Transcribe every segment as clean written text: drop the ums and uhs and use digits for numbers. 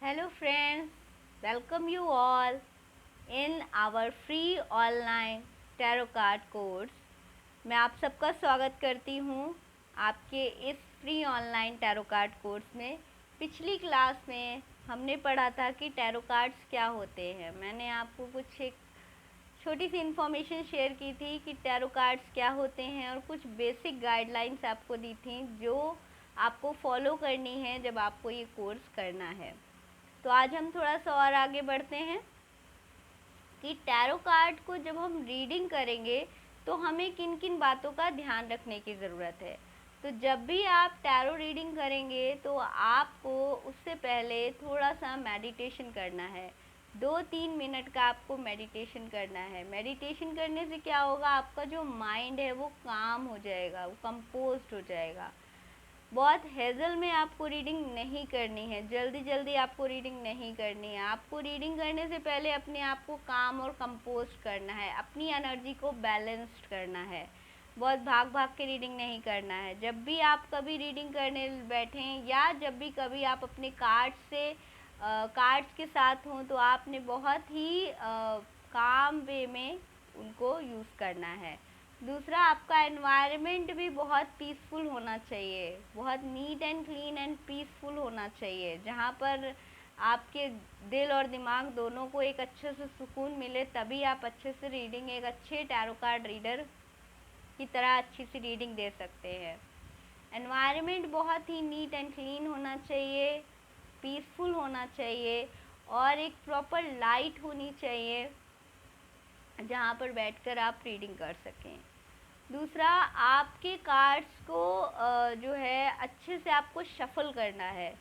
Hello friends, welcome you all in our free online tarot card course। मैं आप सबका स्वागत करती हूँ आपके इस free online tarot card course में। पिछली क्लास में हमने पढ़ा था कि टैरो कार्ड्स क्या होते हैं। मैंने आपको कुछ एक छोटी सी इन्फॉर्मेशन शेयर की थी कि टैरो कार्ड्स क्या होते हैं और कुछ बेसिक गाइडलाइंस आपको दी थी जो आपको फॉलो करनी है जब आपको ये कोर्स करना है। तो आज हम थोड़ा सा और आगे बढ़ते हैं कि टैरो कार्ड को जब हम रीडिंग करेंगे तो हमें किन किन बातों का ध्यान रखने की ज़रूरत है। तो जब भी आप टैरो रीडिंग करेंगे तो आपको उससे पहले थोड़ा सा मेडिटेशन करना है। 2-3 मिनट का आपको मेडिटेशन करना है। मेडिटेशन करने से क्या होगा, आपका जो माइंड है वो काम हो जाएगा, वो कंपोज्ड हो जाएगा। बहुत हेज़ल में आपको रीडिंग नहीं करनी है, जल्दी जल्दी आपको रीडिंग नहीं करनी है। आपको रीडिंग करने से पहले अपने आप को काम और कंपोस्ट करना है, अपनी एनर्जी को बैलेंस्ड करना है। बहुत भाग भाग के रीडिंग नहीं करना है। जब भी आप कभी रीडिंग करने बैठें या जब भी कभी आप अपने कार्ड्स के साथ हों तो आपने बहुत ही काम वे में उनको यूज़ करना है। दूसरा, आपका एनवायरनमेंट भी बहुत पीसफुल होना चाहिए, बहुत neat and clean and peaceful होना चाहिए, जहाँ पर आपके दिल और दिमाग दोनों को एक अच्छे से सुकून मिले, तभी आप अच्छे से रीडिंग, एक अच्छे टैरो कार्ड रीडर की तरह अच्छी सी रीडिंग दे सकते हैं। एनवायरनमेंट बहुत ही नीट एंड क्लीन होना चाहिए, पीसफुल होना चाहिए और एक प्रॉपर लाइट होनी चाहिए जहाँ पर बैठकर आप रीडिंग कर सकें। दूसरा, आपके कार्ड्स को जो है अच्छे से आपको शफ़ल करना है।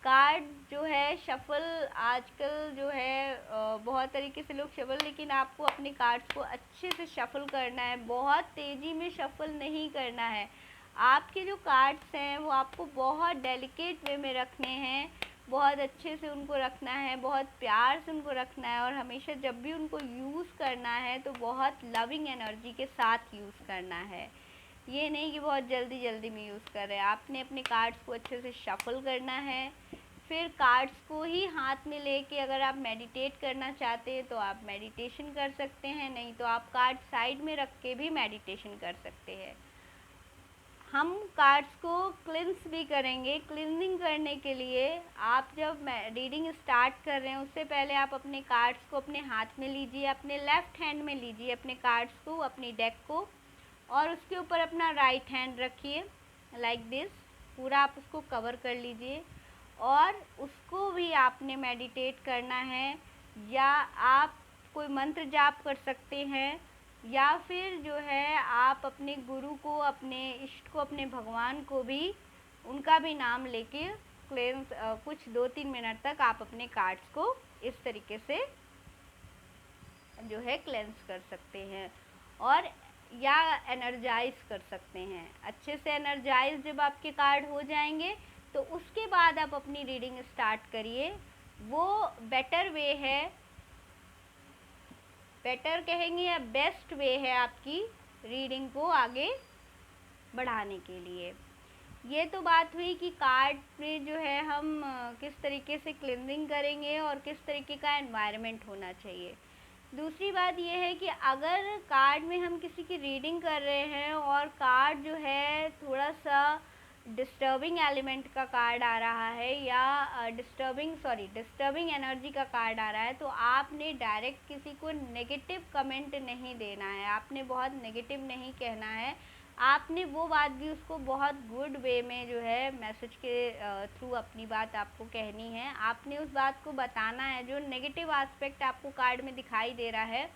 कार्ड जो है शफ़ल आजकल जो है बहुत तरीके से लोग शफ़ल, लेकिन आपको अपने कार्ड्स को अच्छे से शफ़ल करना है, बहुत तेज़ी में शफ़ल नहीं करना है। आपके जो कार्ड्स हैं वो आपको बहुत डेलिकेट वे में रखने हैं, बहुत अच्छे से उनको रखना है, बहुत प्यार से उनको रखना है और हमेशा जब भी उनको यूज़ करना है तो बहुत लविंग एनर्जी के साथ यूज़ करना है। ये नहीं कि बहुत जल्दी जल्दी में यूज़ कर रहे हैं। आपने अपने कार्ड्स को अच्छे से शफ़ल करना है। फिर कार्ड्स को ही हाथ में लेके अगर आप मेडिटेट करना चाहते हैं तो आप मेडिटेशन कर सकते हैं, नहीं तो आप कार्ड साइड में रख के भी मेडिटेशन कर सकते हैं। हम कार्ड्स को क्लिंस भी करेंगे। क्लिनजिंग करने के लिए आप जब रीडिंग स्टार्ट कर रहे हैं उससे पहले आप अपने कार्ड्स को अपने हाथ में लीजिए, अपने लेफ़्ट हैंड में लीजिए अपने कार्ड्स को, अपनी डेक को, और उसके ऊपर अपना राइट हैंड रखिए लाइक दिस। पूरा आप उसको कवर कर लीजिए और उसको भी आपने मेडिटेट करना है, या आप कोई मंत्र जाप कर सकते हैं, या फिर जो है आप अपने गुरु को, अपने इष्ट को, अपने भगवान को भी उनका भी नाम लेके क्लेंस कुछ 2-3 मिनट तक आप अपने कार्ड्स को इस तरीके से जो है क्लेंस कर सकते हैं और या एनर्जाइज कर सकते हैं। अच्छे से एनर्जाइज जब आपके कार्ड हो जाएंगे तो उसके बाद आप अपनी रीडिंग स्टार्ट करिए। वो बेटर वे है, बेटर कहेंगे या बेस्ट वे है आपकी रीडिंग को आगे बढ़ाने के लिए। ये तो बात हुई कि कार्ड में जो है हम किस तरीके से क्लीनिंग करेंगे और किस तरीके का एनवायरनमेंट होना चाहिए। दूसरी बात ये है कि अगर कार्ड में हम किसी की रीडिंग कर रहे हैं और कार्ड जो है थोड़ा सा डिस्टर्बिंग एलिमेंट का कार्ड आ रहा है या डिस्टर्बिंग एनर्जी का कार्ड आ रहा है, तो आपने डायरेक्ट किसी को नेगेटिव कमेंट नहीं देना है, आपने बहुत नेगेटिव नहीं कहना है। आपने वो बात भी उसको बहुत गुड वे में जो है मैसेज के थ्रू अपनी बात आपको कहनी है। आपने उस बात को बताना है, जो नेगेटिव एस्पेक्ट आपको कार्ड में दिखाई दे रहा है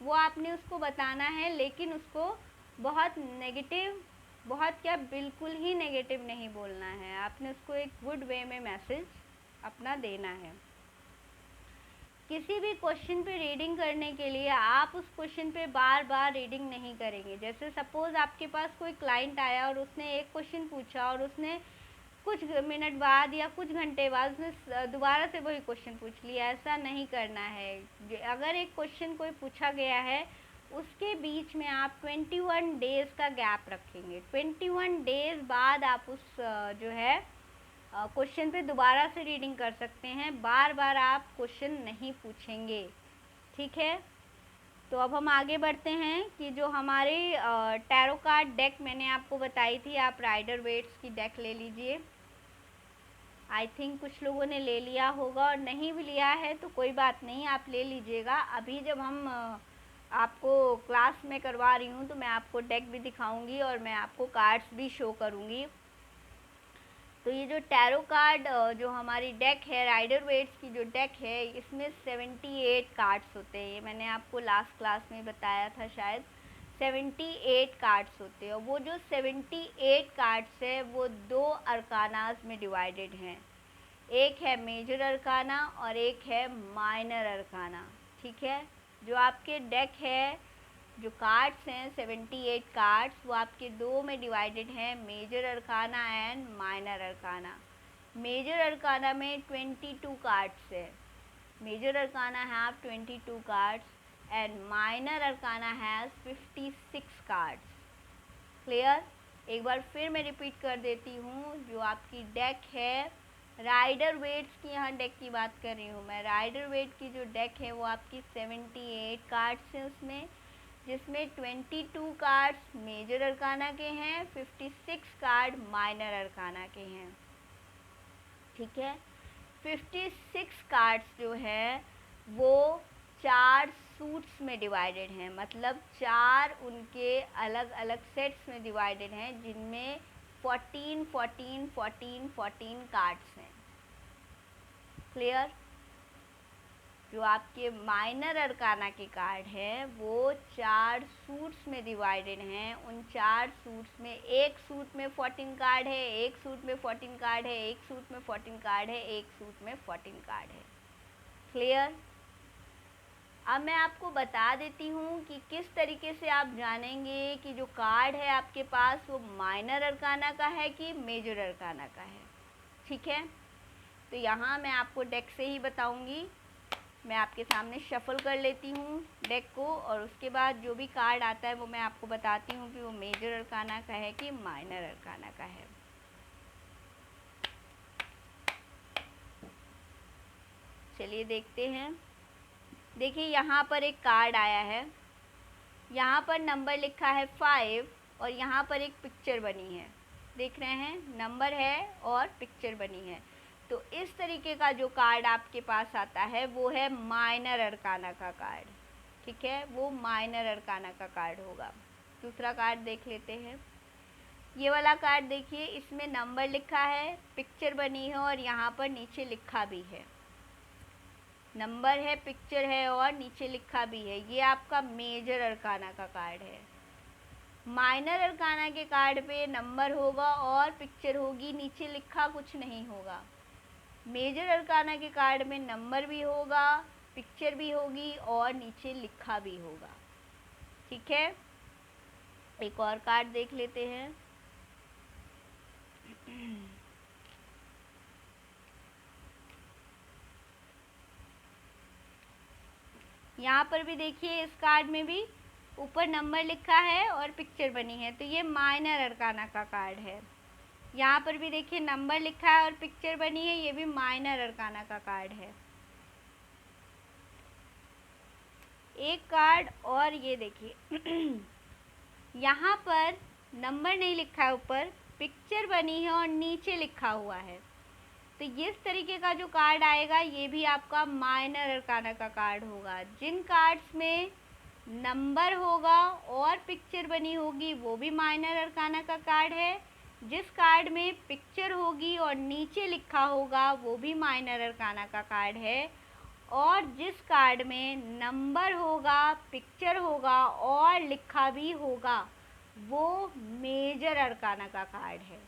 वो आपने उसको बताना है, लेकिन उसको बहुत नेगेटिव, बहुत क्या बिल्कुल ही नेगेटिव नहीं बोलना है। आपने उसको एक गुड वे में मैसेज अपना देना है। किसी भी क्वेश्चन पे रीडिंग करने के लिए आप उस क्वेश्चन पे बार बार रीडिंग नहीं करेंगे। जैसे सपोज़ आपके पास कोई क्लाइंट आया और उसने एक क्वेश्चन पूछा और उसने कुछ मिनट बाद या कुछ घंटे बाद उसने दोबारा से वही क्वेश्चन पूछ लिया, ऐसा नहीं करना है। अगर एक क्वेश्चन कोई पूछा गया है उसके बीच में आप 21 डेज़ का गैप रखेंगे। 21 डेज़ बाद आप उस जो है क्वेश्चन पे दोबारा से रीडिंग कर सकते हैं, बार बार आप क्वेश्चन नहीं पूछेंगे, ठीक है। तो अब हम आगे बढ़ते हैं कि जो हमारे टैरो कार्ड डेक मैंने आपको बताई थी, आप राइडर वेट्स की डेक ले लीजिए। आई थिंक कुछ लोगों ने ले लिया होगा, और नहीं भी लिया है तो कोई बात नहीं, आप ले लीजिएगा। अभी जब हम आपको क्लास में करवा रही हूँ तो मैं आपको डेक भी दिखाऊंगी और मैं आपको कार्ड्स भी शो करूँगी। तो ये जो टैरो कार्ड जो हमारी डेक है, राइडर वेट्स की जो डेक है, इसमें 78 कार्ड्स होते हैं। ये मैंने आपको लास्ट क्लास में बताया था शायद, 78 कार्ड्स होते हैं। और वो जो 78 कार्ड्स है वो 2 अरकानास में डिवाइडेड हैं। एक है मेजर अरकाना और एक है माइनर अरकाना, ठीक है। जो आपके डेक है, जो कार्ड्स हैं 78 कार्ड्स, वो आपके 2 में डिवाइडेड हैं, major arcana and minor arcana. Major arcana में 22 कार्ड्स है, major arcana have 22 cards and minor arcana has 56 cards. Clear? एक बार फिर मैं रिपीट कर देती हूँ, जो आपकी डेक है राइडर वेट्स की, यहाँ डेक की बात कर रही हूँ मैं, राइडर वेट की जो डेक है वो आपकी 78 कार्ड्स हैं उसमें, जिसमें 22 कार्ड्स मेजर अरकाना के हैं, 56 कार्ड माइनर अरकाना के हैं, ठीक है। 56 कार्ड्स जो है वो 4 सूट्स में डिवाइडेड हैं, मतलब 4 उनके अलग अलग सेट्स में डिवाइडेड हैं, जिनमें 14 14 14 14 कार्ड्स हैं। क्लियर? जो आपके माइनर अरकाना के कार्ड हैं वो 4 सूट्स में डिवाइडेड हैं। उन 4 सूट्स में एक सूट में 14 कार्ड है, एक सूट में 14 कार्ड है, एक सूट में 14 कार्ड है, एक सूट में 14 कार्ड है। क्लियर? अब मैं आपको बता देती हूँ कि किस तरीके से आप जानेंगे कि जो कार्ड है आपके पास वो माइनर अरकाना का है कि मेजर अरकाना का है, ठीक है। तो यहाँ मैं आपको डेक से ही बताऊँगी। मैं आपके सामने शफल कर लेती हूँ डेक को, और उसके बाद जो भी कार्ड आता है वो मैं आपको बताती हूँ कि वो मेजर अरकाना का है कि माइनर अरकाना का है। चलिए देखते हैं। देखिए यहाँ पर एक कार्ड आया है, यहाँ पर नंबर लिखा है 5 और यहाँ पर एक पिक्चर बनी है, देख रहे हैं, नंबर है और पिक्चर बनी है। तो इस तरीके का जो कार्ड आपके पास आता है वो है माइनर अरकाना का कार्ड, ठीक है, वो माइनर अरकाना का कार्ड होगा। दूसरा कार्ड देख लेते हैं। ये वाला कार्ड देखिए, इसमें नंबर लिखा है, पिक्चर बनी है और यहाँ पर नीचे लिखा भी है, नंबर है, पिक्चर है और नीचे लिखा भी है। ये आपका मेजर अरकाना का कार्ड है। माइनर अरकाना के कार्ड पे नंबर होगा और पिक्चर होगी, नीचे लिखा कुछ नहीं होगा। मेजर अरकाना के कार्ड में नंबर भी होगा, पिक्चर भी होगी और नीचे लिखा भी होगा, ठीक है। एक और कार्ड देख लेते हैं। यहाँ पर भी देखिए, इस कार्ड में भी ऊपर नंबर लिखा है और पिक्चर बनी है, तो ये माइनर अरकाना का कार्ड है। यहाँ पर भी देखिए नंबर लिखा है और पिक्चर बनी है, ये भी माइनर अरकाना का कार्ड है। एक कार्ड और ये देखिए यहाँ पर नंबर नहीं लिखा है, ऊपर पिक्चर बनी है और नीचे लिखा हुआ है। तो इस तरीके का जो कार्ड आएगा ये भी आपका माइनर अरकाना का कार्ड होगा। जिन कार्ड्स में नंबर होगा और पिक्चर बनी होगी वो भी माइनर अरकाना का कार्ड है। जिस कार्ड में पिक्चर होगी और नीचे लिखा होगा वो भी माइनर अरकाना का कार्ड है। और जिस कार्ड में नंबर होगा, पिक्चर होगा और लिखा भी होगा वो मेजर अरकाना का कार्ड है।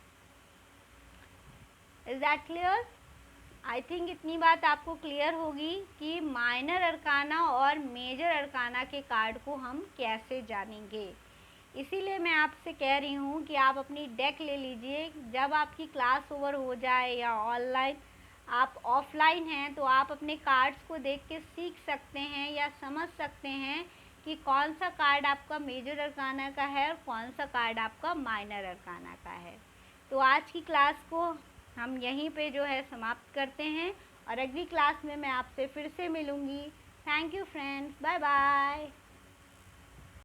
Is that clear? I think इतनी बात आपको क्लियर होगी कि माइनर अरकाना और मेजर अरकाना के कार्ड को हम कैसे जानेंगे। इसीलिए मैं आपसे कह रही हूँ कि आप अपनी डेक ले लीजिए। जब आपकी क्लास ओवर हो जाए या ऑनलाइन आप ऑफलाइन हैं तो आप अपने कार्ड्स को देख के सीख सकते हैं या समझ सकते हैं कि कौन सा कार्ड आपका मेजर अरकाना का है और कौन सा कार्ड आपका माइनर अरकाना का है। तो आज की क्लास को हम यहीं पे जो है समाप्त करते हैं और अगली क्लास में मैं आपसे फिर से मिलूँगी। Thank you friends, bye bye.